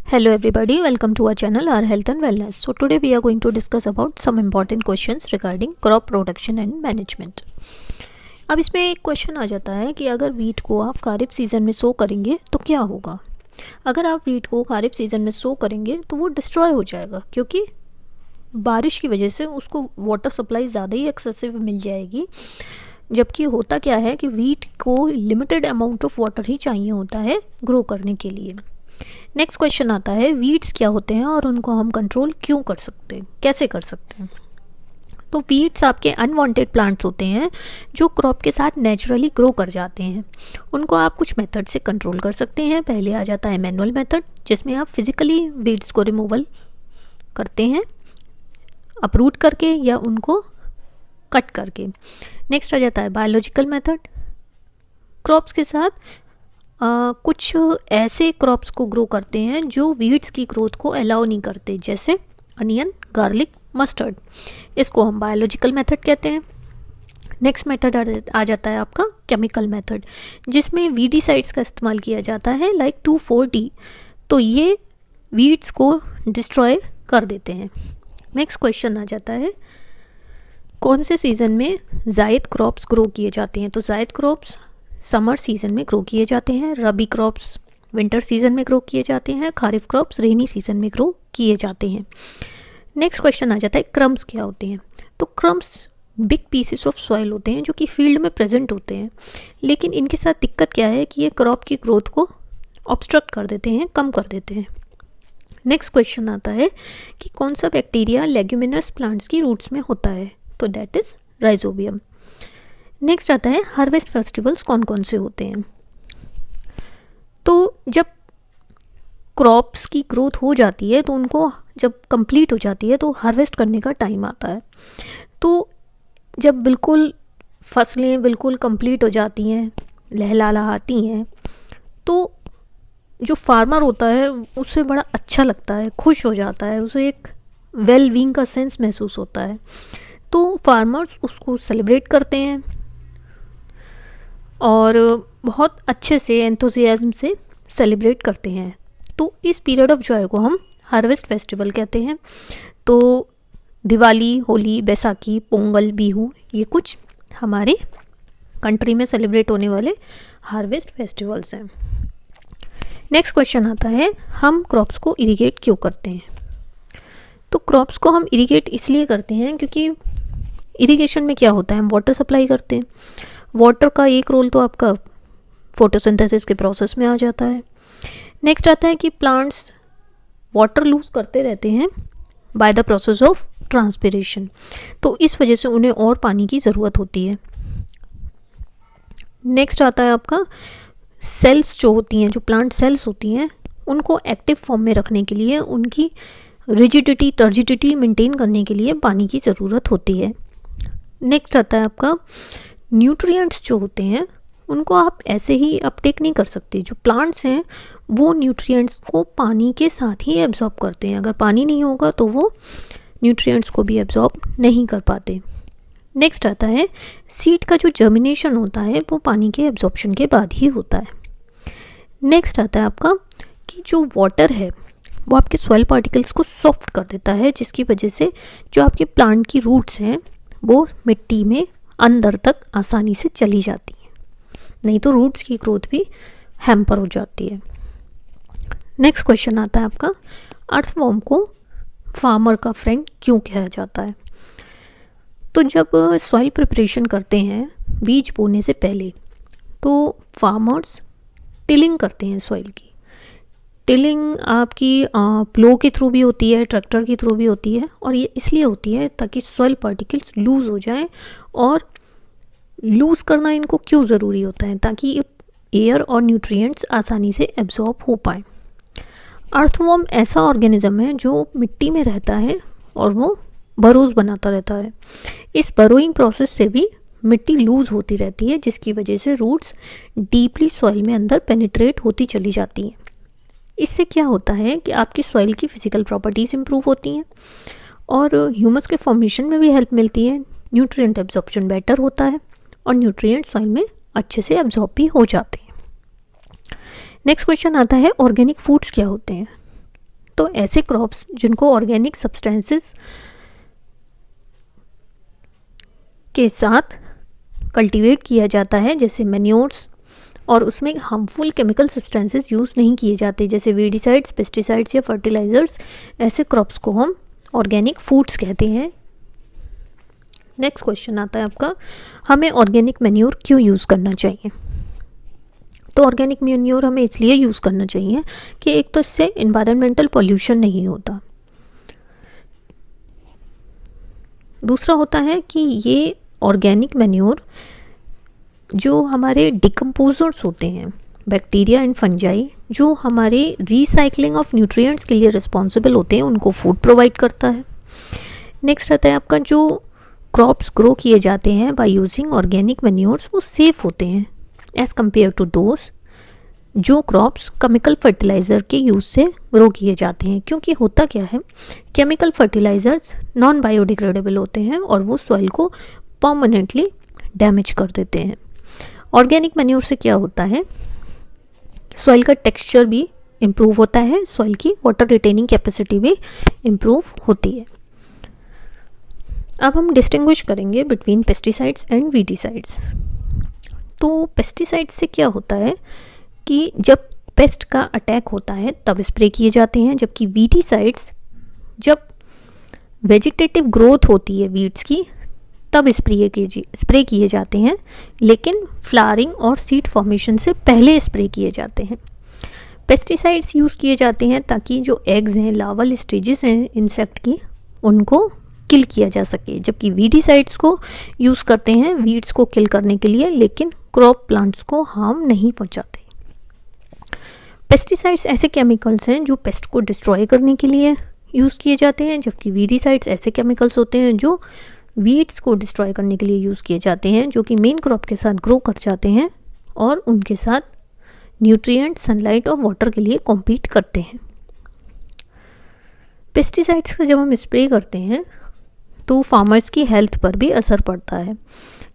Hello everybody, welcome to our channel, our health and wellness. So today we are going to discuss about some important questions regarding crop production and management. अब इसमें एक question आ जाता है कि अगर wheat को आप खरीफ season में सो करेंगे तो क्या होगा। अगर आप वीट को खरीफ सीज़न में सो करेंगे तो वो डिस्ट्रॉय हो जाएगा, क्योंकि बारिश की वजह से उसको वाटर सप्लाई ज़्यादा ही एक्सेसिव मिल जाएगी। जबकि होता क्या है कि वीट को लिमिटेड अमाउंट ऑफ वाटर ही चाहिए होता है ग्रो करने के लिए। नेक्स्ट क्वेश्चन आता है, वीड्स क्या होते हैं और उनको हम कंट्रोल क्यों कर सकते हैं, कैसे कर सकते हैं। तो वीड्स आपके अनवांटेड प्लांट्स होते हैं जो क्रॉप के साथ नेचुरली ग्रो कर जाते हैं। उनको आप कुछ मेथड से कंट्रोल कर सकते हैं। पहले आ जाता है मैनुअल मेथड, जिसमें आप फिजिकली वीड्स को रिमूवल करते हैं, अपरूट करके या उनको कट करके। नेक्स्ट आ जाता है बायोलॉजिकल मेथड, क्रॉप्स के साथ कुछ ऐसे क्रॉप्स को ग्रो करते हैं जो वीड्स की ग्रोथ को अलाउ नहीं करते, जैसे अनियन, गार्लिक, मस्टर्ड। इसको हम बायोलॉजिकल मेथड कहते हैं। नेक्स्ट मेथड आ जाता है आपका केमिकल मेथड, जिसमें वीडीसाइड्स का इस्तेमाल किया जाता है, लाइक 2,4-D। तो ये वीड्स को डिस्ट्रॉय कर देते हैं। नेक्स्ट क्वेश्चन आ जाता है, कौन से सीज़न में जायद क्रॉप्स ग्रो किए जाते हैं। तो जायद क्रॉप्स समर सीज़न में ग्रो किए जाते हैं, रबी क्रॉप्स विंटर सीज़न में ग्रो किए जाते हैं, खारिफ क्रॉप्स रेनी सीज़न में ग्रो किए जाते हैं। नेक्स्ट क्वेश्चन आ जाता है, क्रम्स क्या होते हैं। तो crumbs big pieces of soil होते हैं जो कि फील्ड में प्रेजेंट होते हैं, लेकिन इनके साथ दिक्कत क्या है कि ये क्रॉप की ग्रोथ को ऑब्स्ट्रक्ट कर देते हैं, कम कर देते हैं। नेक्स्ट क्वेश्चन आता है कि कौन सा बैक्टीरिया लेग्यूमिनस प्लांट्स की रूट्स में होता है। तो दैट इज राइजोबियम। नेक्स्ट आता है, हार्वेस्ट फेस्टिवल्स कौन कौन से होते हैं। तो जब क्रॉप्स की ग्रोथ हो जाती है तो उनको जब कंप्लीट हो जाती है तो हार्वेस्ट करने का टाइम आता है। तो जब बिल्कुल फसलें बिल्कुल कंप्लीट हो जाती हैं, लहलहाती हैं, तो जो फार्मर होता है उससे बड़ा अच्छा लगता है, खुश हो जाता है, उसे एक वेल बीइंग का सेंस महसूस होता है। तो फार्मर्स उसको सेलिब्रेट करते हैं और बहुत अच्छे से एंथुसियाज्म से सेलिब्रेट करते हैं। तो इस पीरियड ऑफ जॉय को हम हार्वेस्ट फेस्टिवल कहते हैं। तो दिवाली, होली, बैसाखी, पोंगल, बिहू, ये कुछ हमारे कंट्री में सेलिब्रेट होने वाले हार्वेस्ट फेस्टिवल्स हैं। नेक्स्ट क्वेश्चन आता है, हम क्रॉप्स को इरिगेट क्यों करते हैं। तो क्रॉप्स को हम इरिगेट इसलिए करते हैं क्योंकि इरिगेशन में क्या होता है, हम वाटर सप्लाई करते हैं। वाटर का एक रोल तो आपका फोटोसिंथेसिस के प्रोसेस में आ जाता है। नेक्स्ट आता है कि प्लांट्स वाटर लूज करते रहते हैं by the process of transpiration, तो इस वजह से उन्हें और पानी की ज़रूरत होती है। नेक्स्ट आता है आपका सेल्स जो होती हैं, जो प्लांट सेल्स होती हैं, उनको एक्टिव फॉर्म में रखने के लिए, उनकी रिजिडिटी, टर्जिडिटी मेंटेन करने के लिए पानी की ज़रूरत होती है। नेक्स्ट आता है आपका न्यूट्रिएंट्स जो होते हैं उनको आप ऐसे ही अपटेक नहीं कर सकते। जो प्लांट्स हैं वो न्यूट्रिएंट्स को पानी के साथ ही एब्जॉर्ब करते हैं। अगर पानी नहीं होगा तो वो न्यूट्रिएंट्स को भी एब्जॉर्ब नहीं कर पाते। नेक्स्ट आता है, सीड का जो जर्मिनेशन होता है वो पानी के एब्जॉर्प्शन के बाद ही होता है। नेक्स्ट आता है आपका कि जो वाटर है वो आपके सॉइल पार्टिकल्स को सॉफ्ट कर देता है, जिसकी वजह से जो आपके प्लांट की रूट्स हैं वो मिट्टी में अंदर तक आसानी से चली जाती है, नहीं तो रूट्स की ग्रोथ भी हैम्पर हो जाती है। नेक्स्ट क्वेश्चन आता है आपका, अर्थवॉर्म को फार्मर का फ्रेंड क्यों कहा जाता है। तो जब सॉइल प्रिपरेशन करते हैं बीज बोने से पहले, तो फार्मर्स टिलिंग करते हैं सॉइल की। टिलिंग आपकी प्लो के थ्रू भी होती है, ट्रैक्टर के थ्रू भी होती है, और ये इसलिए होती है ताकि सॉइल पार्टिकल्स लूज़ हो जाएं। और लूज़ करना इनको क्यों ज़रूरी होता है, ताकि एयर और न्यूट्रिएंट्स आसानी से एब्जॉर्ब हो पाए। अर्थवॉर्म ऐसा ऑर्गेनिज्म है जो मिट्टी में रहता है और वो बरोज बनाता रहता है। इस बरोइंग प्रोसेस से भी मिट्टी लूज़ होती रहती है, जिसकी वजह से रूट्स डीपली सॉइल में अंदर पेनिट्रेट होती चली जाती हैं। इससे क्या होता है कि आपकी सॉइल की फिजिकल प्रॉपर्टीज़ इंप्रूव होती हैं और ह्यूमस के फॉर्मेशन में भी हेल्प मिलती है। न्यूट्रिएंट एब्जॉर्प्शन बेटर होता है और न्यूट्रिएंट सॉइल में अच्छे से एब्जॉर्ब भी हो जाते हैं। नेक्स्ट क्वेश्चन आता है, ऑर्गेनिक फूड्स क्या होते हैं। तो ऐसे क्रॉप्स जिनको ऑर्गेनिक सब्सटेंसेस के साथ कल्टीवेट किया जाता है, जैसे मैन्योर्स, और उसमें हार्मफुल केमिकल सब्सटेंसेस यूज़ नहीं किए जाते जैसे वीडिसाइड्स, पेस्टिसाइड्स या फर्टिलाइजर्स, ऐसे क्रॉप्स को हम ऑर्गेनिक फूड्स कहते हैं। नेक्स्ट क्वेश्चन आता है आपका, हमें ऑर्गेनिक मैन्योर क्यों यूज़ करना चाहिए? तो ऑर्गेनिक मैन्योर हमें इसलिए यूज़ करना चाहिए कि एक तो इससे इन्वायरमेंटल पॉल्यूशन नहीं होता, दूसरा होता है कि ये ऑर्गेनिक मैन्योर जो हमारे डिकम्पोजर्स होते हैं, बैक्टीरिया एंड फंजाई, जो हमारे रिसाइकलिंग ऑफ न्यूट्रिएंट्स के लिए रिस्पॉन्सिबल होते हैं, उनको फूड प्रोवाइड करता है। नेक्स्ट आता है आपका, जो क्रॉप्स ग्रो किए जाते हैं बाय यूजिंग ऑर्गेनिक मैन्योर्स, वो सेफ होते हैं एज़ कम्पेयर टू दोज जो क्रॉप्स केमिकल फर्टिलाइज़र के यूज़ से ग्रो किए जाते हैं। क्योंकि होता क्या है, केमिकल फर्टिलाइज़र्स नॉन बायोडिग्रेडेबल होते हैं और वो सॉइल को परमानेंटली डैमेज कर देते हैं। ऑर्गेनिक मैन्योर से क्या होता है, सॉइल का टेक्सचर भी इम्प्रूव होता है, सॉइल की वाटर रिटेनिंग कैपेसिटी भी इम्प्रूव होती है। अब हम डिस्टिंग्विश करेंगे बिटवीन पेस्टिसाइड्स एंड वीडिसाइड्स। तो पेस्टिसाइड्स से क्या होता है कि जब पेस्ट का अटैक होता है तब स्प्रे किए जाते हैं, जबकि वीडिसाइड्स जब वेजिटेटिव ग्रोथ होती है वीड्स की तब स्प्रे किए जाते हैं, लेकिन फ्लावरिंग और सीड फॉर्मेशन से पहले स्प्रे किए जाते हैं। पेस्टिसाइड्स यूज़ किए जाते हैं ताकि जो एग्स हैं, लार्वल स्टेजेस हैं इंसेक्ट की, उनको किल किया जा सके, जबकि वीडिसाइड्स को यूज़ करते हैं वीड्स को किल करने के लिए, लेकिन क्रॉप प्लांट्स को हार्म नहीं पहुंचाते। पेस्टिसाइड्स ऐसे केमिकल्स हैं जो पेस्ट को डिस्ट्रॉय करने के लिए यूज़ किए जाते हैं, जबकि वीडिसाइड्स ऐसे केमिकल्स होते हैं जो वीड्स को डिस्ट्रॉय करने के लिए यूज़ किए जाते हैं, जो कि मेन क्रॉप के साथ ग्रो कर जाते हैं और उनके साथ न्यूट्रिएंट, सनलाइट और वाटर के लिए कॉम्पीट करते हैं। पेस्टिसाइड्स का जब हम स्प्रे करते हैं तो फार्मर्स की हेल्थ पर भी असर पड़ता है,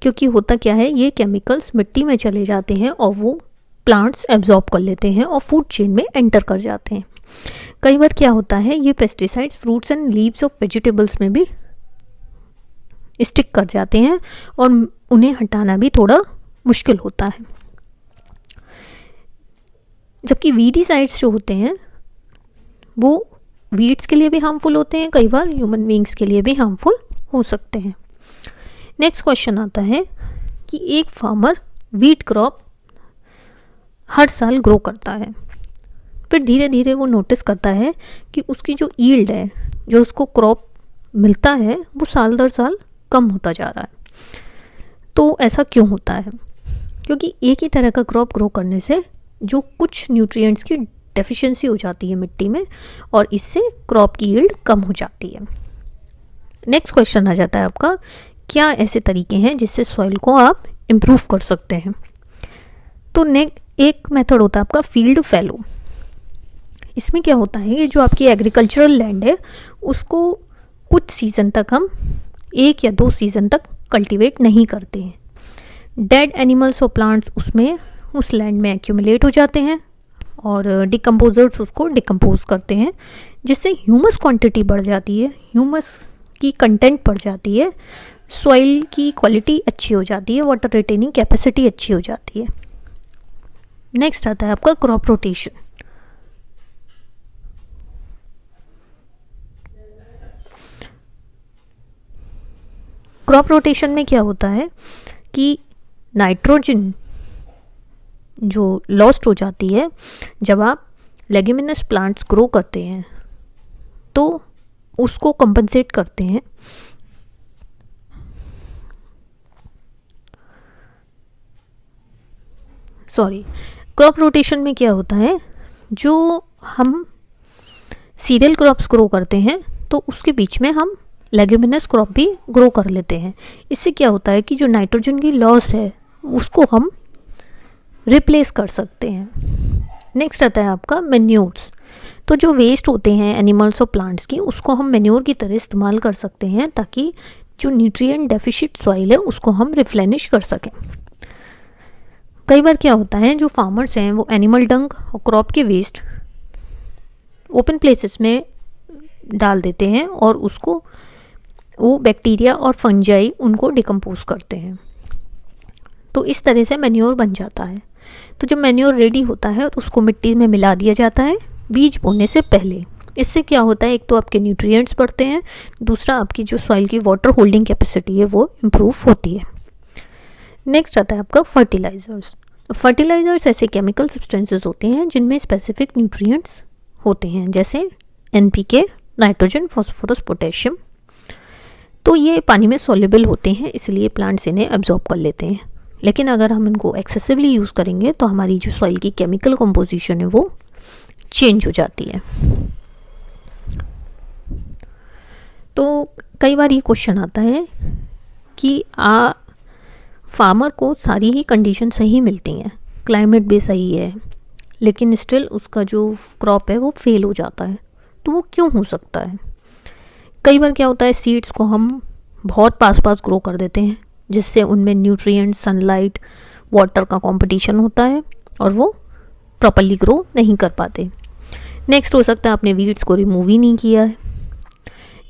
क्योंकि होता क्या है, ये केमिकल्स मिट्टी में चले जाते हैं और वो प्लांट्स एब्जॉर्ब कर लेते हैं और फूड चेन में एंटर कर जाते हैं। कई बार क्या होता है, ये pesticides fruits and leaves of vegetables में भी स्टिक कर जाते हैं और उन्हें हटाना भी थोड़ा मुश्किल होता है। जबकि वीडिसाइड्स जो होते हैं वो वीड्स के लिए भी हार्मफुल होते हैं, कई बार ह्यूमन बीइंग्स के लिए भी हार्मफुल हो सकते हैं। नेक्स्ट क्वेश्चन आता है कि एक फार्मर वीट क्रॉप हर साल ग्रो करता है, फिर धीरे धीरे वो नोटिस करता है कि उसकी जो यील्ड है, जो उसको क्रॉप मिलता है, वो साल दर साल कम होता जा रहा है। तो ऐसा क्यों होता है? क्योंकि एक ही तरह का क्रॉप ग्रो करने से जो कुछ न्यूट्रिएंट्स की डेफिशिएंसी हो जाती है मिट्टी में और इससे क्रॉप की यील्ड कम हो जाती है। नेक्स्ट क्वेश्चन आ जाता है आपका, क्या ऐसे तरीके हैं जिससे सॉइल को आप इम्प्रूव कर सकते हैं? तो एक मेथड होता है आपका फील्ड फैलो। इसमें क्या होता है, ये जो आपकी एग्रीकल्चरल लैंड है उसको कुछ सीज़न तक हम 1 या 2 सीज़न तक कल्टीवेट नहीं करते हैं। डेड एनिमल्स और प्लांट्स उसमें उस लैंड में एक्यूमुलेट हो जाते हैं और डिकम्पोजर्स उसको डिकम्पोज करते हैं, जिससे ह्यूमस क्वांटिटी बढ़ जाती है, ह्यूमस की कंटेंट बढ़ जाती है, सॉइल की क्वालिटी अच्छी हो जाती है, वाटर रिटेनिंग कैपेसिटी अच्छी हो जाती है। नेक्स्ट आता है आपका क्रॉप रोटेशन। क्रॉप रोटेशन में क्या होता है कि नाइट्रोजन जो लॉस्ट हो जाती है जब आप लेग्यूमिनस प्लांट्स ग्रो करते हैं, तो उसको कंपनसेट करते हैं क्रॉप रोटेशन में क्या होता है, जो हम सीरियल क्रॉप्स ग्रो करते हैं तो उसके बीच में हम लेग्यूमिनस क्रॉप भी ग्रो कर लेते हैं। इससे क्या होता है कि जो नाइट्रोजन की लॉस है उसको हम रिप्लेस कर सकते हैं। नेक्स्ट आता है आपका मैन्योर्स। तो जो वेस्ट होते हैं एनिमल्स और प्लांट्स की, उसको हम मैन्योर की तरह इस्तेमाल कर सकते हैं ताकि जो न्यूट्रिएंट डेफिशिट सॉइल है उसको हम रिप्लेनिश कर सकें। कई बार क्या होता है, जो फार्मर्स हैं वो एनिमल डंग और क्रॉप के वेस्ट ओपन प्लेसेस में डाल देते हैं और उसको वो बैक्टीरिया और फंजाई उनको डिकम्पोज करते हैं। तो इस तरह से मैन्योर बन जाता है। तो जब मैन्योर रेडी होता है तो उसको मिट्टी में मिला दिया जाता है बीज बोने से पहले। इससे क्या होता है, एक तो आपके न्यूट्रिएंट्स बढ़ते हैं, दूसरा आपकी जो सॉइल की वाटर होल्डिंग कैपेसिटी है वो इम्प्रूव होती है। नेक्स्ट आता है आपका फर्टिलाइजर्स। फर्टिलाइजर्स ऐसे केमिकल सब्सटेंसेस होते हैं जिनमें स्पेसिफिक न्यूट्रिएंट्स होते हैं, जैसे NPK, नाइट्रोजन, फॉस्फोरस, पोटेशियम। तो ये पानी में सॉल्युबल होते हैं, इसलिए प्लांट्स इन्हें एब्जॉर्ब कर लेते हैं। लेकिन अगर हम इनको एक्सेसिवली यूज़ करेंगे तो हमारी जो सॉइल की केमिकल कंपोजिशन है वो चेंज हो जाती है। तो कई बार ये क्वेश्चन आता है कि फार्मर को सारी ही कंडीशन सही मिलती हैं, क्लाइमेट भी सही है, लेकिन स्टिल उसका जो क्रॉप है वो फेल हो जाता है। तो वो क्यों हो सकता है? कई बार क्या होता है, सीड्स को हम बहुत पास पास ग्रो कर देते हैं, जिससे उनमें न्यूट्रिएंट, सनलाइट, वाटर का कंपटीशन होता है और वो प्रॉपरली ग्रो नहीं कर पाते। नेक्स्ट हो सकता है आपने वीड्स को रिमूव ही नहीं किया है।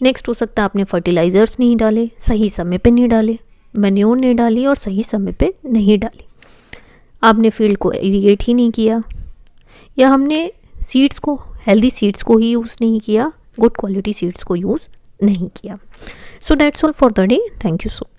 नेक्स्ट हो सकता है आपने फर्टिलाइजर्स नहीं डाले, सही समय पे नहीं डाले, मैन्योर नहीं डाली और सही समय पे नहीं डाली, आपने फील्ड को इरीगेट ही नहीं किया, या हमने सीड्स को, हेल्दी सीड्स को ही यूज़ नहीं किया, गुड क्वालिटी सीड्स को यूज़ नहीं किया। So that's all for the day. Thank you so much.